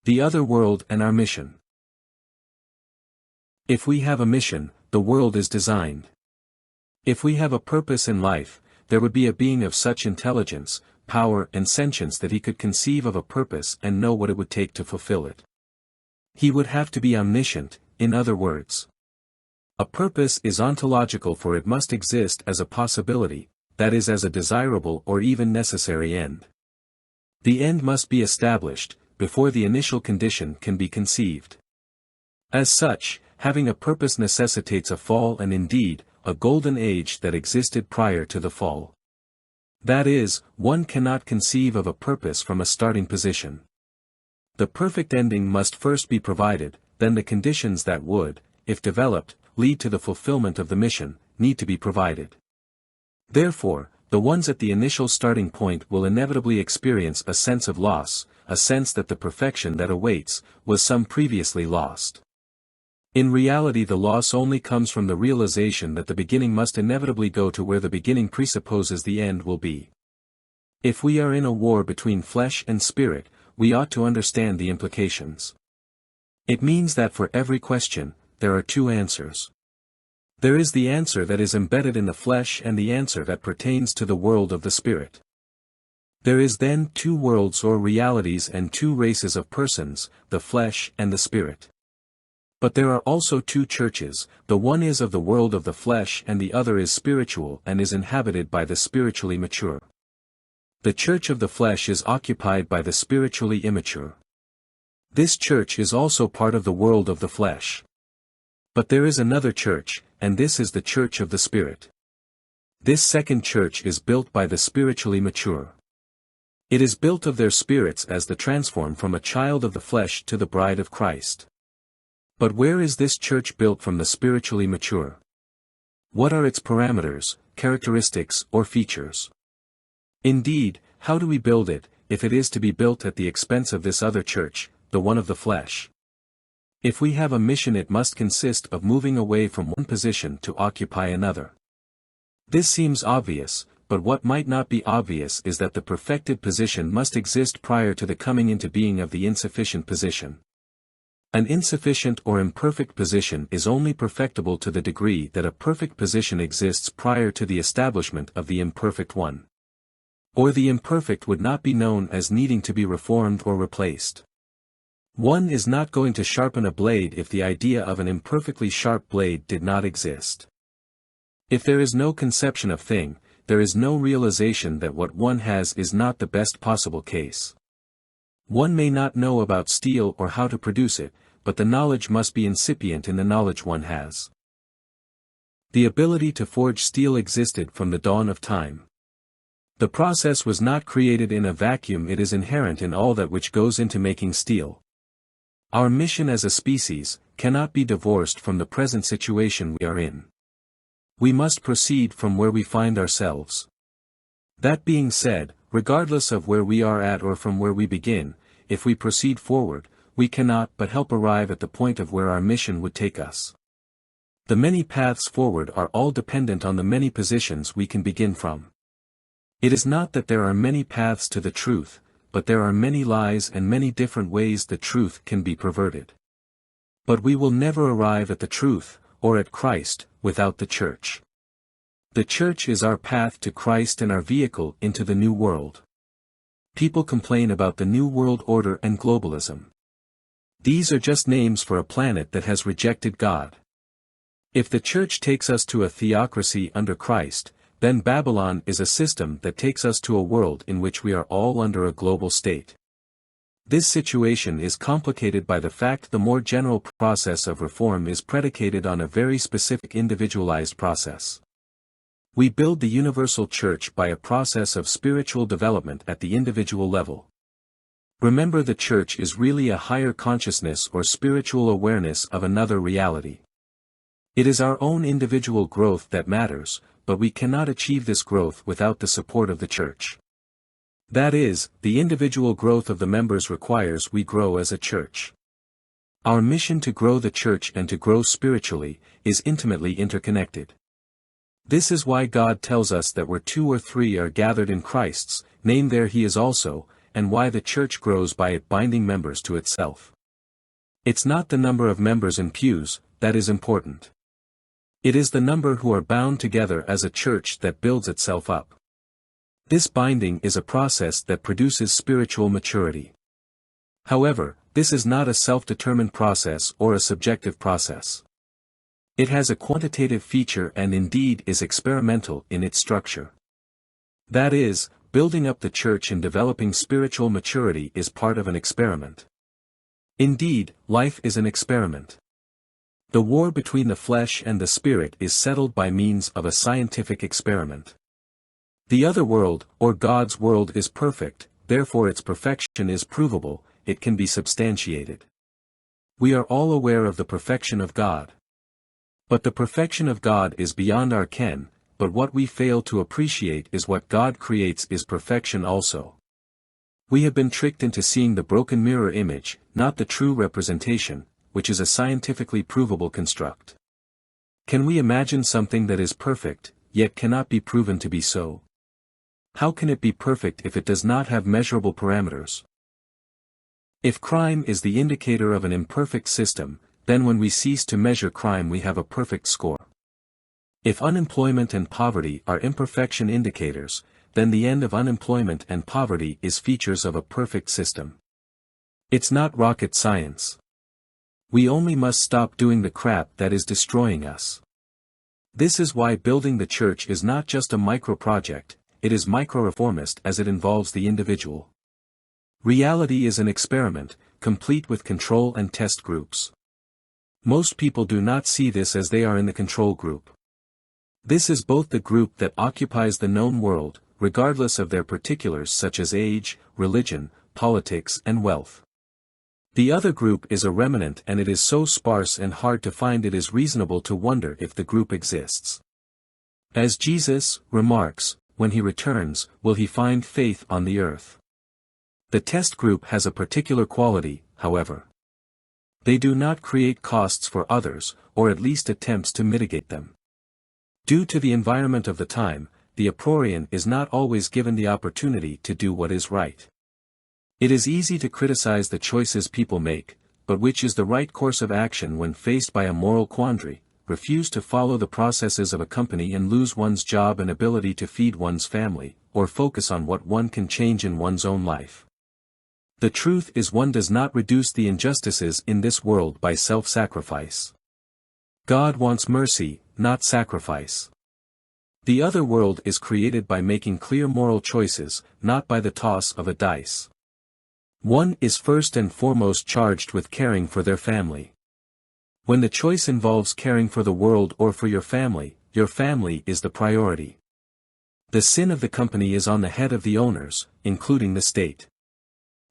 The other world and our mission. If we have a mission, the world is designed. If we have a purpose in life, there would be a being of such intelligence, power and sentience that he could conceive of a purpose and know what it would take to fulfill it. He would have to be omniscient, in other words. A purpose is ontological, for it must exist as a possibility, that is, as a desirable or even necessary end. The end must be established, before the initial condition can be conceived. As such, having a purpose necessitates a fall and indeed, a golden age that existed prior to the fall. That is, one cannot conceive of a purpose from a starting position. The perfect ending must first be provided, then the conditions that would, if developed, lead to the fulfillment of the mission, need to be provided. Therefore, the ones at the initial starting point will inevitably experience a sense of loss, a sense that the perfection that awaits, was some previously lost. In reality, the loss only comes from the realization that the beginning must inevitably go to where the beginning presupposes the end will be. If we are in a war between flesh and spirit, we ought to understand the implications. It means that for every question, there are two answers. There is the answer that is embedded in the flesh and the answer that pertains to the world of the spirit. There is then two worlds or realities and two races of persons, the flesh and the spirit. But there are also two churches, the one is of the world of the flesh and the other is spiritual and is inhabited by the spiritually mature. The church of the flesh is occupied by the spiritually immature. This church is also part of the world of the flesh. But there is another church, and this is the church of the spirit. This second church is built by the spiritually mature. It is built of their spirits as the transform from a child of the flesh to the bride of Christ. But where is this church built from the spiritually mature? What are its parameters, characteristics, or features? Indeed, how do we build it, if it is to be built at the expense of this other church, the one of the flesh? If we have a mission, it must consist of moving away from one position to occupy another. This seems obvious, but what might not be obvious is that the perfected position must exist prior to the coming into being of the insufficient position. An insufficient or imperfect position is only perfectible to the degree that a perfect position exists prior to the establishment of the imperfect one. Or the imperfect would not be known as needing to be reformed or replaced. One is not going to sharpen a blade if the idea of an imperfectly sharp blade did not exist. If there is no conception of thing, there is no realization that what one has is not the best possible case. One may not know about steel or how to produce it, but the knowledge must be incipient in the knowledge one has. The ability to forge steel existed from the dawn of time. The process was not created in a vacuum, it is inherent in all that which goes into making steel. Our mission as a species cannot be divorced from the present situation we are in. We must proceed from where we find ourselves. That being said, regardless of where we are at or from where we begin, if we proceed forward, we cannot but help arrive at the point of where our mission would take us. The many paths forward are all dependent on the many positions we can begin from. It is not that there are many paths to the truth, but there are many lies and many different ways the truth can be perverted. But we will never arrive at the truth, or at Christ, without the church. The church is our path to Christ and our vehicle into the new world. People complain about the new world order and globalism. These are just names for a planet that has rejected God. If the church takes us to a theocracy under Christ, then Babylon is a system that takes us to a world in which we are all under a global state. This situation is complicated by the fact the more general process of reform is predicated on a very specific individualized process. We build the universal church by a process of spiritual development at the individual level. Remember, the church is really a higher consciousness or spiritual awareness of another reality. It is our own individual growth that matters, but we cannot achieve this growth without the support of the church. That is, the individual growth of the members requires we grow as a church. Our mission to grow the church and to grow spiritually is intimately interconnected. This is why God tells us that where 2 or 3 are gathered in Christ's name, there He is also, and why the church grows by it binding members to itself. It's not the number of members in pews that is important. It is the number who are bound together as a church that builds itself up. This binding is a process that produces spiritual maturity. However, this is not a self-determined process or a subjective process. It has a quantitative feature and indeed is experimental in its structure. That is, building up the church and developing spiritual maturity is part of an experiment. Indeed, life is an experiment. The war between the flesh and the spirit is settled by means of a scientific experiment. The other world, or God's world, is perfect, therefore its perfection is provable, it can be substantiated. We are all aware of the perfection of God. But the perfection of God is beyond our ken, but what we fail to appreciate is what God creates is perfection also. We have been tricked into seeing the broken mirror image, not the true representation, which is a scientifically provable construct. Can we imagine something that is perfect, yet cannot be proven to be so? How can it be perfect if it does not have measurable parameters? If crime is the indicator of an imperfect system, then when we cease to measure crime we have a perfect score. If unemployment and poverty are imperfection indicators, then the end of unemployment and poverty is features of a perfect system. It's not rocket science. We only must stop doing the crap that is destroying us. This is why building the church is not just a micro-project, it is micro-reformist as it involves the individual. Reality is an experiment, complete with control and test groups. Most people do not see this as they are in the control group. This is both the group that occupies the known world, regardless of their particulars such as age, religion, politics and wealth. The other group is a remnant and it is so sparse and hard to find it is reasonable to wonder if the group exists. As Jesus remarks, when he returns, will he find faith on the earth? The test group has a particular quality, however. They do not create costs for others, or at least attempts to mitigate them. Due to the environment of the time, the Ephorian is not always given the opportunity to do what is right. It is easy to criticize the choices people make, but which is the right course of action when faced by a moral quandary, refuse to follow the processes of a company and lose one's job and ability to feed one's family, or focus on what one can change in one's own life. The truth is one does not reduce the injustices in this world by self-sacrifice. God wants mercy, not sacrifice. The other world is created by making clear moral choices, not by the toss of a dice. One is first and foremost charged with caring for their family. When the choice involves caring for the world or for your family is the priority. The sin of the company is on the head of the owners, including the state.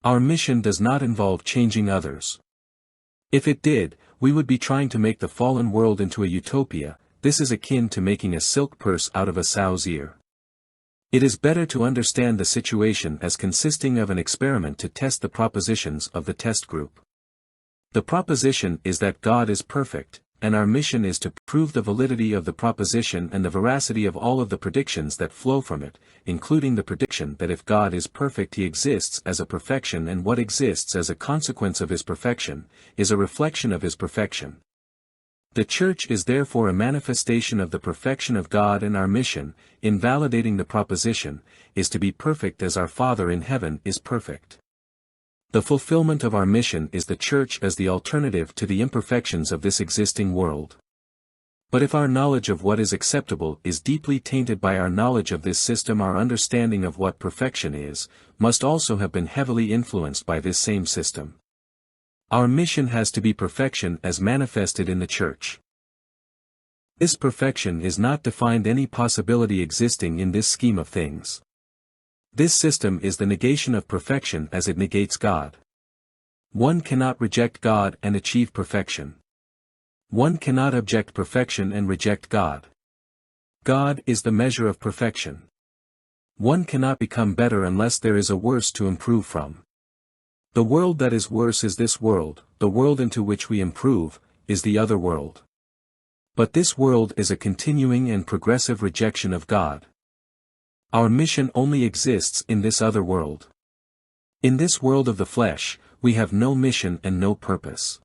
Our mission does not involve changing others. If it did, we would be trying to make the fallen world into a utopia. This is akin to making a silk purse out of a sow's ear. It is better to understand the situation as consisting of an experiment to test the propositions of the test group. The proposition is that God is perfect, and our mission is to prove the validity of the proposition and the veracity of all of the predictions that flow from it, including the prediction that if God is perfect he exists as a perfection and what exists as a consequence of his perfection, is a reflection of his perfection. The Church is therefore a manifestation of the perfection of God, and our mission, in validating the proposition, is to be perfect as our Father in heaven is perfect. The fulfillment of our mission is the Church as the alternative to the imperfections of this existing world. But if our knowledge of what is acceptable is deeply tainted by our knowledge of this system, our understanding of what perfection is, must also have been heavily influenced by this same system. Our mission has to be perfection as manifested in the Church. This perfection is not defined any possibility existing in this scheme of things. This system is the negation of perfection as it negates God. One cannot reject God and achieve perfection. One cannot object perfection and reject God. God is the measure of perfection. One cannot become better unless there is a worse to improve from. The world that is worse is this world, the world into which we improve, is the other world. But this world is a continuing and progressive rejection of God. Our mission only exists in this other world. In this world of the flesh, we have no mission and no purpose.